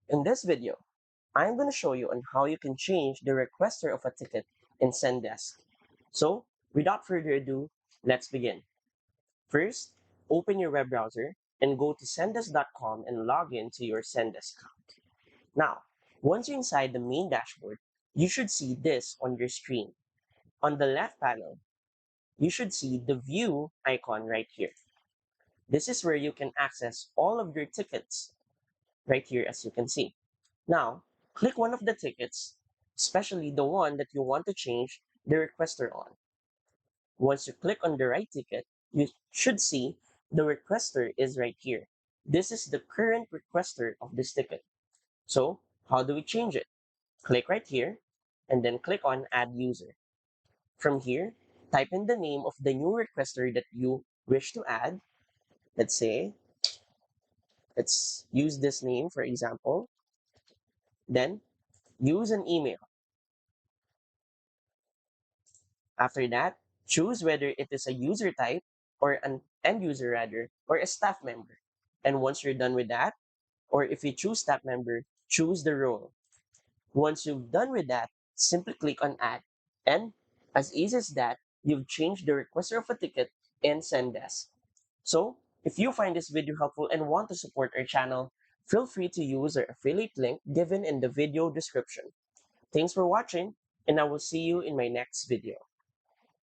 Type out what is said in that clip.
In this video, I'm going to show you on how you can change the requester of a ticket in Zendesk. So, without further ado, let's begin. First, open your web browser and go to zendesk.com and log in to your Zendesk account. Now, once you're inside the main dashboard, you should see this on your screen. On the left panel, you should see the view icon right here. This is where you can access all of your tickets right here as you can see. Now, click one of the tickets, especially the one that you want to change the requester on. Once you click on the right ticket, you should see the requester is right here. This is the current requester of this ticket. So, how do we change it? Click right here and then click on Add User. From here, type in the name of the new requester that you wish to add. Let's say, let's use this name for example. Then, use an email. After that, choose whether it is a user type or an end user rather, or a staff member. And once you're done with that, or if you choose staff member, choose the role. Once you've done with that, simply click on add. And as easy as that, you've changed the requester of a ticket in Zendesk. So if you find this video helpful and want to support our channel, feel free to use our affiliate link given in the video description. Thanks for watching, and I will see you in my next video.